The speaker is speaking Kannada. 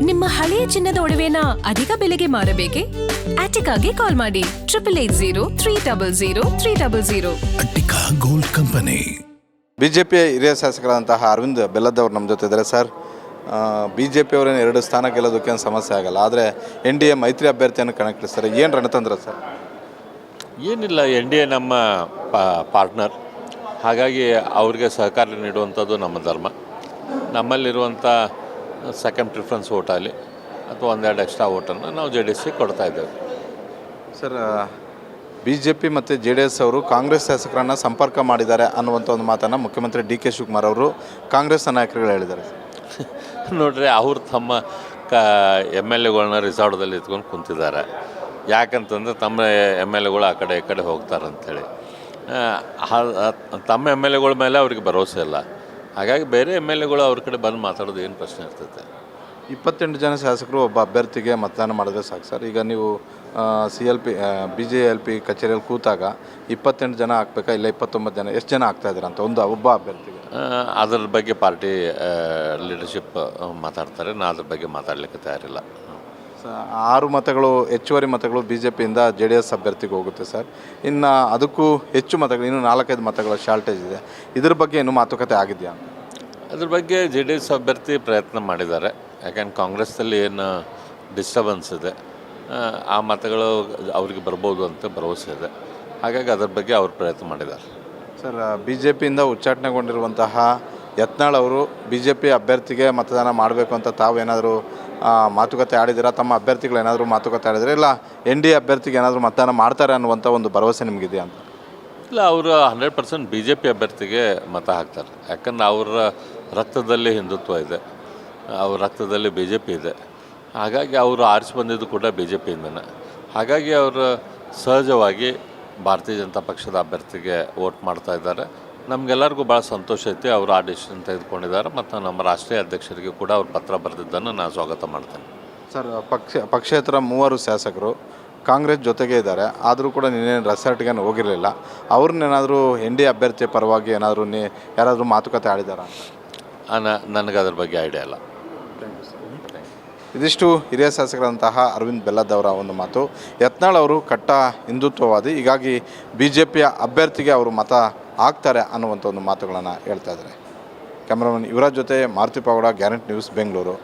ನಿಮ್ಮ ಹಳೆಯ ಚಿನ್ನದ ಒಡವೆನ ಅಧಿಕ ಬೆಲೆಗೆ ಮಾರಬೇಕೆ? ಆಟಿಕಾಗೆ ಕಾಲ್ ಮಾಡಿ 8880 ಅಟ್ಟಿಕಾ ಗೋಲ್ಡ್ ಕಂಪನಿ. ಬಿಜೆಪಿಯ ಹಿರಿಯ ಶಾಸಕರಾದಂತಹ ಅರವಿಂದ್ ಬೆಲ್ಲದ್ ಅವರು ನಮ್ಮ ಜೊತೆ ಇದ್ದಾರೆ. ಸರ್, ಬಿಜೆಪಿ ಅವರೇನು 2 ಸ್ಥಾನ ಗೆಲ್ಲೋದಕ್ಕೇನು ಸಮಸ್ಯೆ ಆಗಲ್ಲ, ಆದರೆ NDA ಮೈತ್ರಿ ಅಭ್ಯರ್ಥಿಯನ್ನು ಕಣಕ್ಕಿಳಿಸ್ತಾರೆ. ಏನು ರಣತಂತ್ರ ಸರ್? ಏನಿಲ್ಲ, NDA ನಮ್ಮ ಪಾರ್ಟ್ನರ್, ಹಾಗಾಗಿ ಅವ್ರಿಗೆ ಸಹಕಾರ ನೀಡುವಂಥದ್ದು ನಮ್ಮ ಧರ್ಮ. ನಮ್ಮಲ್ಲಿರುವಂಥ ಸೆಕೆಂಡ್ ಪ್ರಿಫರೆನ್ಸ್ ಓಟಲ್ಲಿ ಅಥವಾ ಒಂದೆರಡು ಎಕ್ಸ್ಟ್ರಾ ಓಟನ್ನು ನಾವು JDSಗೆ ಕೊಡ್ತಾ ಇದ್ದೇವೆ. ಸರ್, BJP ಮತ್ತು JDS ಅವರು ಕಾಂಗ್ರೆಸ್ ಶಾಸಕರನ್ನು ಸಂಪರ್ಕ ಮಾಡಿದ್ದಾರೆ ಅನ್ನುವಂಥ ಒಂದು ಮಾತನ್ನು ಮುಖ್ಯಮಂತ್ರಿ DK ಶಿವಕುಮಾರ್ ಅವರು ಕಾಂಗ್ರೆಸ್ ನಾಯಕರುಗಳು ಹೇಳಿದ್ದಾರೆ. ನೋಡ್ರಿ, ಅವರು ತಮ್ಮ MLAಗಳನ್ನ ರಿಸಾರ್ಟ್ದಲ್ಲಿ ಎತ್ಕೊಂಡು ಕುಂತಿದ್ದಾರೆ. ಯಾಕಂತಂದರೆ ತಮ್ಮ MLAಗಳು ಆ ಕಡೆ ಈ ಕಡೆ ಹೋಗ್ತಾರಂಥೇಳಿ ತಮ್ಮ MLAಗಳ ಮೇಲೆ ಅವ್ರಿಗೆ ಭರವಸೆ ಇಲ್ಲ. ಹಾಗಾಗಿ ಬೇರೆ MLAಗಳು ಅವ್ರ ಕಡೆ ಬಂದು ಮಾತಾಡೋದು ಏನು ಪ್ರಶ್ನೆ ಇರ್ತೈತೆ? 28 ಜನ ಶಾಸಕರು ಒಬ್ಬ ಅಭ್ಯರ್ಥಿಗೆ ಮತದಾನ ಮಾಡಿದ್ರೆ ಸಾಕು ಸರ್. ಈಗ ನೀವು BJLP ಕಚೇರಿಯಲ್ಲಿ ಕೂತಾಗ 28 ಜನ ಹಾಕ್ಬೇಕಾ ಇಲ್ಲ 29 ಜನ, ಎಷ್ಟು ಜನ ಆಗ್ತಾ ಇದ್ದಾರೆ ಅಂತ ಒಬ್ಬ ಅಭ್ಯರ್ಥಿಗೆ? ಅದ್ರ ಬಗ್ಗೆ ಪಾರ್ಟಿ ಲೀಡರ್ಶಿಪ್ ಮಾತಾಡ್ತಾರೆ. ನಾನು ಅದ್ರ ಬಗ್ಗೆ ಮಾತಾಡಲಿಕ್ಕೆ ತಯಾರಿಲ್ಲ. 6 ಮತಗಳು ಹೆಚ್ಚುವರಿ ಮತಗಳು BJPಯಿಂದ JDS ಅಭ್ಯರ್ಥಿಗೆ ಹೋಗುತ್ತೆ ಸರ್. ಇನ್ನು ಅದಕ್ಕೂ ಹೆಚ್ಚು ಮತಗಳು, ಇನ್ನೂ 4-5 ಮತಗಳ ಶಾರ್ಟೇಜ್ ಇದೆ. ಇದ್ರ ಬಗ್ಗೆ ಇನ್ನೂ ಮಾತುಕತೆ ಆಗಿದೆಯಾ? ಅದ್ರ ಬಗ್ಗೆ JDS ಅಭ್ಯರ್ಥಿ ಪ್ರಯತ್ನ ಮಾಡಿದ್ದಾರೆ. ಯಾಕೆಂದ್ರೆ ಕಾಂಗ್ರೆಸ್ನಲ್ಲಿ ಏನು ಡಿಸ್ಟರ್ಬೆನ್ಸ್ ಇದೆ, ಆ ಮತಗಳು ಅವ್ರಿಗೆ ಬರ್ಬೋದು ಅಂತ ಭರವಸೆ ಇದೆ. ಹಾಗಾಗಿ ಅದ್ರ ಬಗ್ಗೆ ಅವ್ರು ಪ್ರಯತ್ನ ಮಾಡಿದ್ದಾರೆ. ಸರ್, BJPಯಿಂದ ಉಚ್ಚಾಟನೆಗೊಂಡಿರುವಂತಹ ಯತ್ನಾಳ್ ಅವರು BJP ಅಭ್ಯರ್ಥಿಗೆ ಮತದಾನ ಮಾಡಬೇಕು ಅಂತ ತಾವೇನಾದರೂ ಮಾತುಕತೆ ಆಡಿದ್ದೀರಾ? ತಮ್ಮ ಅಭ್ಯರ್ಥಿಗಳು ಏನಾದರೂ ಮಾತುಕತೆ ಆಡಿದರೆ ಇಲ್ಲ NDA ಅಭ್ಯರ್ಥಿಗೆ ಏನಾದರೂ ಮತದಾನ ಮಾಡ್ತಾರೆ ಅನ್ನುವಂಥ ಒಂದು ಭರವಸೆ ನಿಮಗಿದೆಯಾ ಅಂತ? ಇಲ್ಲ, ಅವರು 100% BJP ಅಭ್ಯರ್ಥಿಗೆ ಮತ ಹಾಕ್ತಾರೆ. ಯಾಕಂದ್ರೆ ಅವರ ರಕ್ತದಲ್ಲಿ ಹಿಂದುತ್ವ ಇದೆ, ಅವ್ರ ರಕ್ತದಲ್ಲಿ BJP ಇದೆ. ಹಾಗಾಗಿ ಅವರು ಆರಿಸಿ ಬಂದಿದ್ದು ಕೂಡ BJPಯಿಂದನೇ. ಹಾಗಾಗಿ ಅವರು ಸಹಜವಾಗಿ ಭಾರತೀಯ ಜನತಾ ಪಕ್ಷದ ಅಭ್ಯರ್ಥಿಗೆ ವೋಟ್ ಮಾಡ್ತಾ ಇದ್ದಾರೆ. ನಮಗೆಲ್ಲರಿಗೂ ಭಾಳ ಸಂತೋಷ ಐತಿ. ಅವರು ಆ ಡಿಸಿಷನ್ ತೆಗೆದುಕೊಂಡಿದ್ದಾರೆ ಮತ್ತು ನಮ್ಮ ರಾಷ್ಟ್ರೀಯ ಅಧ್ಯಕ್ಷರಿಗೆ ಕೂಡ ಅವ್ರು ಪತ್ರ ಬರೆದಿದ್ದನ್ನು ನಾನು ಸ್ವಾಗತ ಮಾಡ್ತೇನೆ. ಸರ್, ಪಕ್ಷೇತರ 3 ಶಾಸಕರು ಕಾಂಗ್ರೆಸ್ ಜೊತೆಗೆ ಇದ್ದಾರೆ, ಆದರೂ ಕೂಡ ನೀನೇನು ರೆಸಾರ್ಟ್ಗೆ ಹೋಗಿರಲಿಲ್ಲ. ಅವ್ರನ್ನೇನಾದರೂ NDA ಅಭ್ಯರ್ಥಿಯ ಪರವಾಗಿ ಏನಾದರೂ ಯಾರಾದರೂ ಮಾತುಕತೆ ಆಡಿದಾರ ಅಂತ? ನನಗೆ ಅದ್ರ ಬಗ್ಗೆ ಐಡಿಯಾ ಇಲ್ಲ. ಇದಿಷ್ಟು ಹಿರಿಯ ಶಾಸಕರಂತಹ ಅರವಿಂದ್ ಬೆಲ್ಲದ್ ಅವರ ಒಂದು ಮಾತು. ಯತ್ನಾಳ್ ಅವರು ಕಟ್ಟ ಹಿಂದುತ್ವವಾದಿ, ಹೀಗಾಗಿ BJPಯ ಅಭ್ಯರ್ಥಿಗೆ ಅವರು ಮತ ಹಾಕ್ತಾರೆ ಅನ್ನುವಂಥ ಒಂದು ಮಾತುಗಳನ್ನು ಹೇಳ್ತಾ ಇದ್ದಾರೆ. ಕ್ಯಾಮ್ರಾಮನ್ ಯುವರಾಜ್ ಜೊತೆ ಮಾರುತಿ ಪಾವಡ, ಗ್ಯಾರಂಟಿ ನ್ಯೂಸ್, ಬೆಂಗಳೂರು.